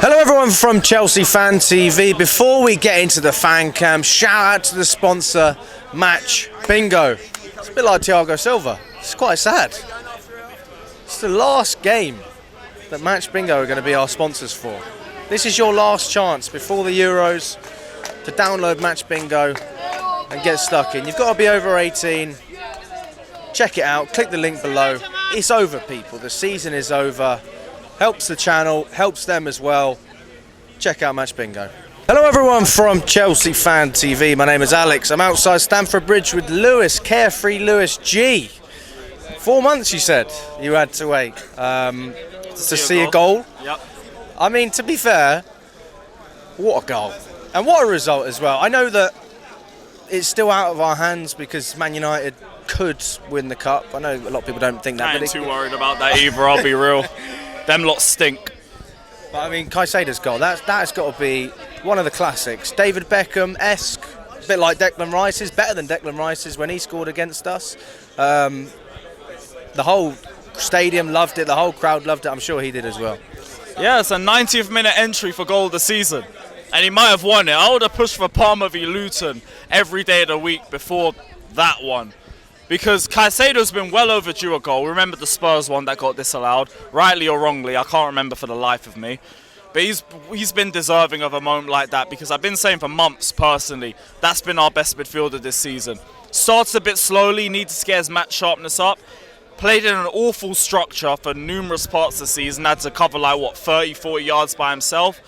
Hello everyone from Chelsea Fan TV. Before we get into the fan cam, shout out to the sponsor, Match Bingo. It's a bit like Thiago Silva. It's quite sad. It's the last game that Match Bingo are going to be our sponsors for. This is your last chance before the Euros to download Match Bingo and get stuck in. You've got to be over 18. Check it out. Click the link below. It's over, people. The season is over. Helps the channel, helps them as well. Check out Match Bingo. Hello everyone from Chelsea Fan TV. My name is Alex. I'm outside Stamford Bridge with Lewis, Carefree Lewis G. 4 months you said you had to wait to see a goal. Yep. I mean, to be fair, what a goal. And what a result as well. I know that it's still out of our hands because Man United could win the cup. I know a lot of people don't think that. I ain't too worried about that either, I'll be real. Them lot stink. But I mean, Caicedo's goal, that's got to be one of the classics. David Beckham-esque, a bit like Declan Rice's, better than Declan Rice's when he scored against us. The whole stadium loved it, the whole crowd loved it, I'm sure he did as well. Yeah, it's a 90th minute entry for goal of the season. And he might have won it. I would have pushed for Palmer v Luton every day of the week before that one. Because Caicedo's been well overdue a goal. Remember the Spurs one that got disallowed, rightly or wrongly, I can't remember for the life of me. But he's been deserving of a moment like that because I've been saying for months personally, that's been our best midfielder this season. Starts a bit slowly, needs to get his match sharpness up. Played in an awful structure for numerous parts of the season, had to cover like, what, 30, 40 yards by himself.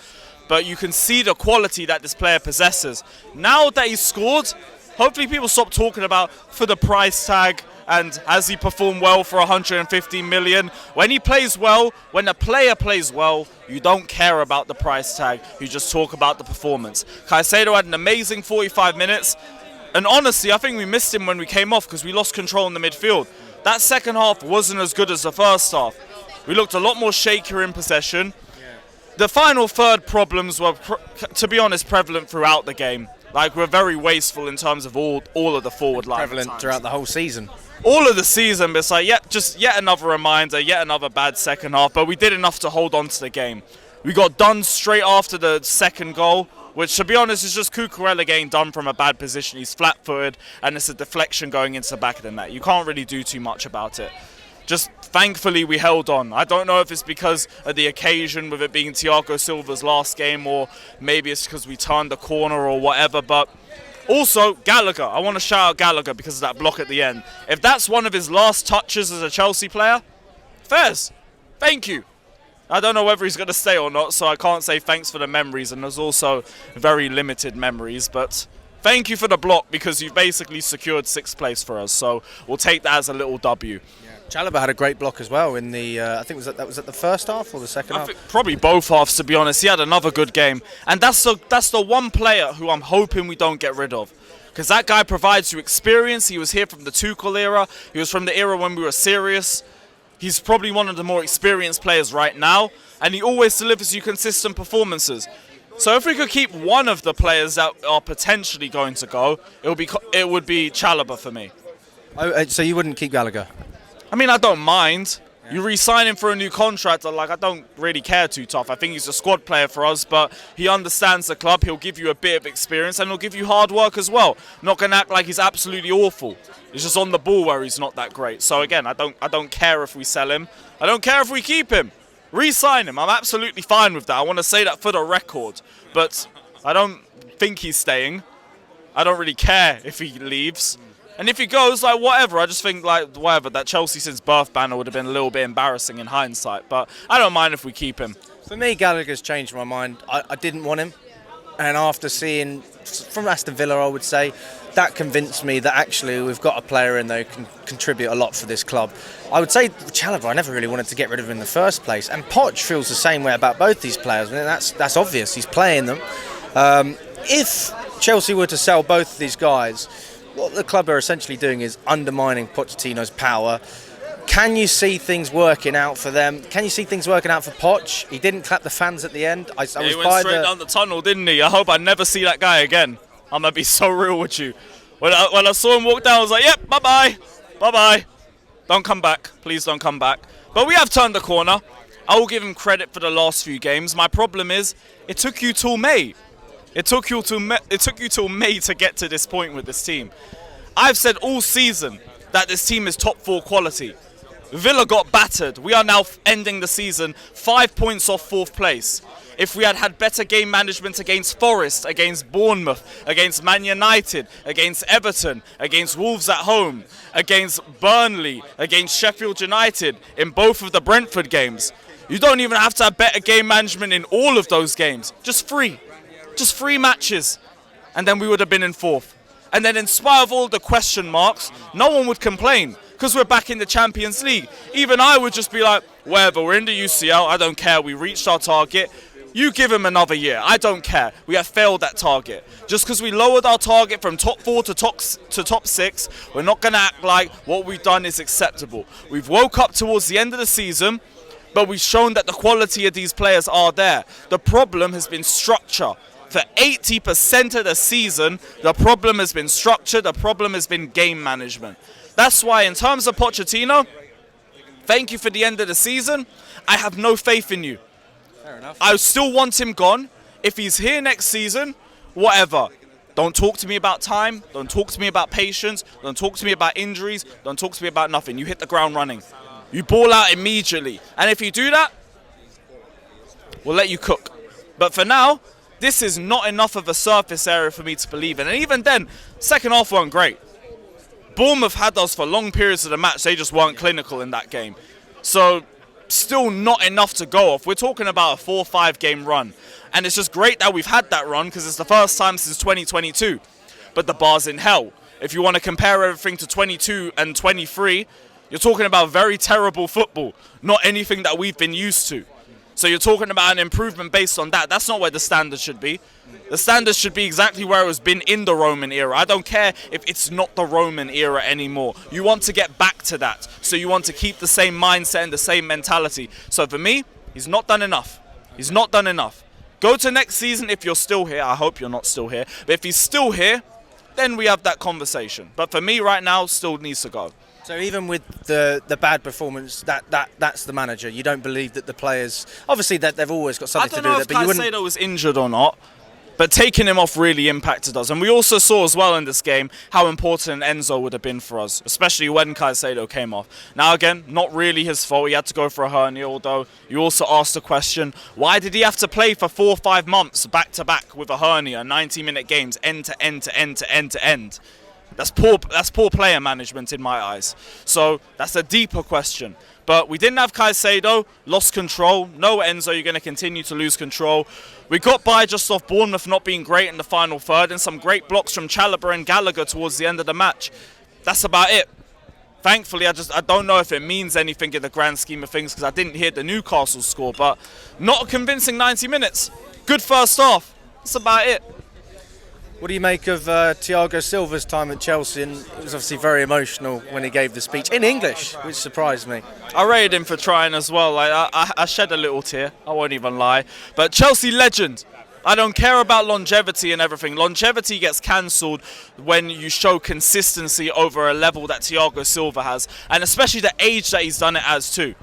But you can see the quality that this player possesses. Now that he's scored, hopefully people stop talking about for the price tag and has he performed well for 150 million. When he plays well, when a player plays well, you don't care about the price tag. You just talk about the performance. Caicedo had an amazing 45 minutes. And honestly, I think we missed him when we came off because we lost control in the midfield. That second half wasn't as good as the first half. We looked a lot more shakier in possession. The final third problems were, to be honest, prevalent throughout the game. Like, we're very wasteful in terms of all of the forward line. Prevalent throughout the whole season. All of the season, but it's like, just yet another reminder, yet another bad second half, but we did enough to hold on to the game. We got done straight after the second goal, which, to be honest, is just Cucurella getting done from a bad position. He's flat-footed, and it's a deflection going into the back of the net. You can't really do too much about it. Just thankfully we held on. I don't know if it's because of the occasion with it being Thiago Silva's last game or maybe it's because we turned the corner or whatever, but also Gallagher. I want to shout out Gallagher because of that block at the end. If that's one of his last touches as a Chelsea player, Fez, thank you. I don't know whether he's going to stay or not, so I can't say thanks for the memories, and there's also very limited memories, but thank you for the block because you've basically secured 6th place for us, so we'll take that as a little W. Chalobah had a great block as well in the, I think that was at the first half or the second half? Probably both halves, to be honest. He had another good game. And that's the one player who I'm hoping we don't get rid of. Because that guy provides you experience. He was here from the Tuchel era. He was from the era when we were serious. He's probably one of the more experienced players right now. And he always delivers you consistent performances. So if we could keep one of the players that are potentially going to go, it would be Chalobah for me. Oh, so you wouldn't keep Gallagher? I mean, I don't mind. You re-sign him for a new contract, I don't really care too tough. I think he's a squad player for us, but he understands the club. He'll give you a bit of experience, and he'll give you hard work as well. Not going to act like he's absolutely awful. He's just on the ball where he's not that great. So again, I don't care if we sell him. I don't care if we keep him. Re-sign him. I'm absolutely fine with that. I want to say that for the record. But I don't think he's staying. I don't really care if he leaves. And if he goes, like, whatever, I just think, like, whatever, that Chelsea since birth banner would have been a little bit embarrassing in hindsight. But I don't mind if we keep him. For me, Gallagher's changed my mind. I didn't want him. And after seeing, from Aston Villa, I would say, that convinced me that actually we've got a player in there who can contribute a lot for this club. I would say Chalobah, I never really wanted to get rid of him in the first place. And Poch feels the same way about both these players. I mean, that's obvious. He's playing them. If Chelsea were to sell both of these guys, what the club are essentially doing is undermining Pochettino's power. Can you see things working out for them? Can you see things working out for Poch? He didn't clap the fans at the end. He went straight down the tunnel, didn't he? I hope I never see that guy again. I'm going to be so real with you. When I saw him walk down, I was like, yep, bye-bye. Bye-bye. Don't come back. Please don't come back. But we have turned the corner. I will give him credit for the last few games. My problem is, it took you till May. It took you till May to get to this point with this team. I've said all season that this team is top 4 quality. Villa got battered. We are now ending the season 5 points off 4th place. If we had better game management against Forest, against Bournemouth, against Man United, against Everton, against Wolves at home, against Burnley, against Sheffield United, in both of the Brentford games, you don't even have to have better game management in all of those games. Just 3 matches, and then we would have been in 4th. And then in spite of all the question marks, no one would complain because we're back in the Champions League. Even I would just be like, whatever, we're in the UCL, I don't care, we reached our target. You give him another year, I don't care. We have failed that target. Just because we lowered our target from top 4 to top 6, we're not going to act like what we've done is acceptable. We've woke up towards the end of the season, but we've shown that the quality of these players are there. The problem has been structure. For 80% of the season, the problem has been structure, the problem has been game management. That's why in terms of Pochettino, thank you for the end of the season. I have no faith in you. Fair enough. I still want him gone. If he's here next season, whatever. Don't talk to me about time. Don't talk to me about patience. Don't talk to me about injuries. Don't talk to me about nothing. You hit the ground running. You ball out immediately. And if you do that, we'll let you cook. But for now, this is not enough of a surface area for me to believe in. And even then, second half weren't great. Bournemouth had us for long periods of the match. They just weren't clinical in that game. So, still not enough to go off. We're talking about a 4-5 game run. And it's just great that we've had that run because it's the first time since 2022. But the bar's in hell. If you want to compare everything to 22 and 23, you're talking about very terrible football. Not anything that we've been used to. So you're talking about an improvement based on that. That's not where the standard should be. The standard should be exactly where it has been in the Roman era. I don't care if it's not the Roman era anymore. You want to get back to that. So you want to keep the same mindset and the same mentality. So for me, he's not done enough. He's not done enough. Go to next season if you're still here. I hope you're not still here. But if he's still here, then we have that conversation. But for me right now, still needs to go. So even with the bad performance, that's the manager. You don't believe that the players, obviously that they've always got something to do with it. I don't know if Caicedo was injured or not, but taking him off really impacted us. And we also saw as well in this game how important Enzo would have been for us, especially when Caicedo came off. Now again, not really his fault. He had to go for a hernia, although you also asked the question, why did he have to play for 4 or 5 months back to back with a hernia, 90-minute games, end to end to end to end to end? That's poor player management in my eyes. So that's a deeper question. But we didn't have Caicedo, lost control. No Enzo, you're going to continue to lose control. We got by just off Bournemouth not being great in the final third and some great blocks from Chalobah and Gallagher towards the end of the match. That's about it. Thankfully, I don't know if it means anything in the grand scheme of things because I didn't hear the Newcastle score, but not a convincing 90 minutes. Good first half. That's about it. What do you make of Thiago Silva's time at Chelsea? And it was obviously very emotional when he gave the speech in English, which surprised me. I rated him for trying as well. Like I shed a little tear. I won't even lie. But Chelsea legend. I don't care about longevity and everything. Longevity gets cancelled when you show consistency over a level that Thiago Silva has, and especially the age that he's done it as too.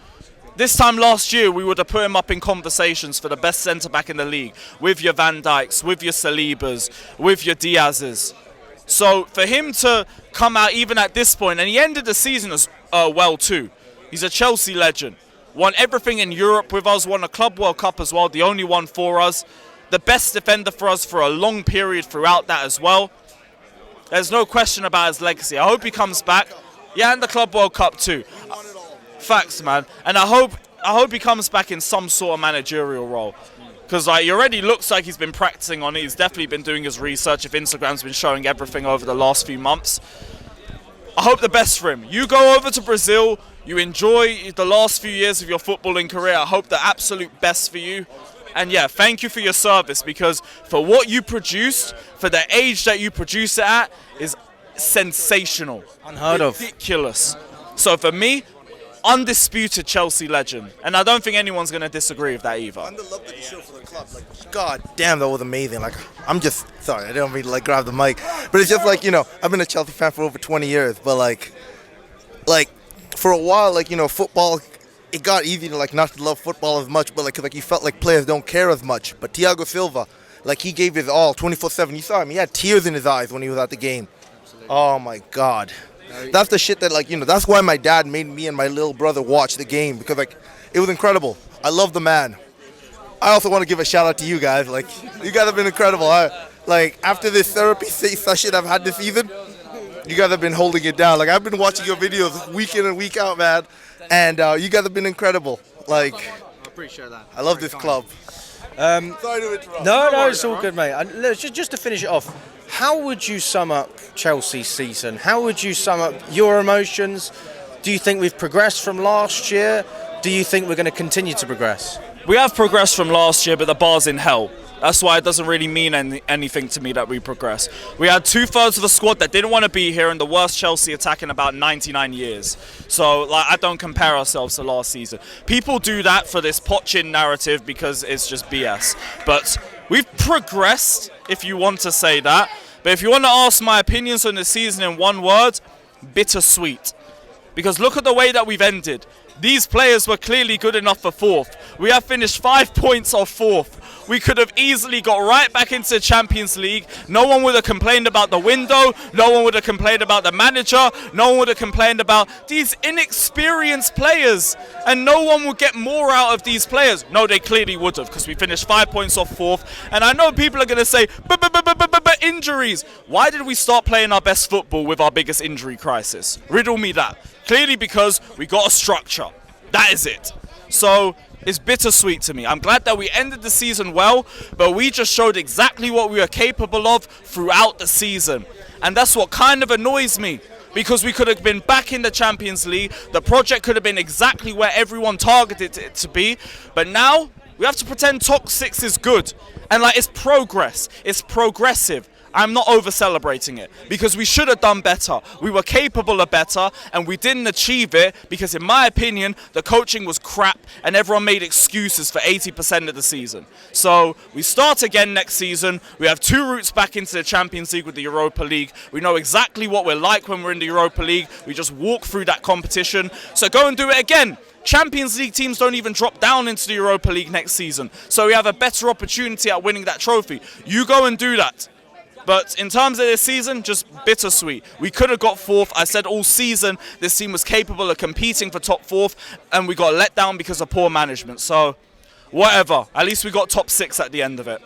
This time last year, we would have put him up in conversations for the best centre-back in the league, with your Van Dijks, with your Salibas, with your Diaz's. So for him to come out even at this point, and he ended the season as well too. He's a Chelsea legend. Won everything in Europe with us, won a Club World Cup as well, the only one for us. The best defender for us for a long period throughout that as well. There's no question about his legacy. I hope he comes back. Yeah, and the Club World Cup too. Facts, man. And I hope he comes back in some sort of managerial role. Because he already looks like he's been practicing on it. He's definitely been doing his research if Instagram's been showing everything over the last few months. I hope the best for him. You go over to Brazil. You enjoy the last few years of your footballing career. I hope the absolute best for you. And yeah, thank you for your service. Because for what you produced, for the age that you produce it at, is sensational. Unheard of. Ridiculous. So for me, undisputed Chelsea legend, and I don't think anyone's going to disagree with that either. And the love that you show for the club, like, god damn, that was amazing. Like, I'm just sorry, I didn't mean to like grab the mic, but it's just like, you know, I've been a Chelsea fan for over 20 years, but like for a while, like, you know, football it got easy to like not to love football as much, but like you felt like players don't care as much. But Thiago Silva, like he gave his all 24/7. You saw him; he had tears in his eyes when he was at the game. Oh my God, that's the shit that like that's why my dad made me and my little brother watch the game because like it was incredible. I love the man. I also want to give a shout out to you guys. Like you guys have been incredible. Like after this therapy session I've had this season, you guys have been holding it down. Like I've been watching your videos week in and week out, man, and you guys have been incredible. Like I appreciate that. I love this club. Sorry to interrupt. No, it's all good, mate. And just to finish it off, how would you sum up Chelsea's season? How would you sum up your emotions? Do you think we've progressed from last year? Do you think we're going to continue to progress? We have progressed from last year, but the bar's in hell. That's why it doesn't really mean anything to me that we progress. We had 2/3 of the squad that didn't want to be here and the worst Chelsea attack in about 99 years. So like, I don't compare ourselves to last season. People do that for this Pochettino narrative because it's just BS. But we've progressed, if you want to say that. But if you want to ask my opinions on the season in one word, bittersweet. Because look at the way that we've ended. These players were clearly good enough for 4th. We have finished 5 points off 4th. We could have easily got right back into the Champions League. No one would have complained about the window. No one would have complained about the manager. No one would have complained about these inexperienced players. And no one would get more out of these players. No, they clearly would have because we finished 5 points off 4th. And I know people are going to say, but injuries. Why did we start playing our best football with our biggest injury crisis? Riddle me that. Clearly because we got a structure. That is it. So it's bittersweet to me. I'm glad that we ended the season well, but we just showed exactly what we were capable of throughout the season. And that's what kind of annoys me, because we could have been back in the Champions League. The project could have been exactly where everyone targeted it to be. But now we have to pretend top 6 is good. And like, it's progress. It's progressive. I'm not over-celebrating it because we should have done better. We were capable of better and we didn't achieve it because, in my opinion, the coaching was crap and everyone made excuses for 80% of the season. So we start again next season. We have 2 routes back into the Champions League with the Europa League. We know exactly what we're like when we're in the Europa League. We just walk through that competition. So go and do it again. Champions League teams don't even drop down into the Europa League next season. So we have a better opportunity at winning that trophy. You go and do that. But in terms of this season, just bittersweet. We could have got 4th. I said all season this team was capable of competing for top 4th, and we got let down because of poor management. So, whatever. At least we got top 6 at the end of it.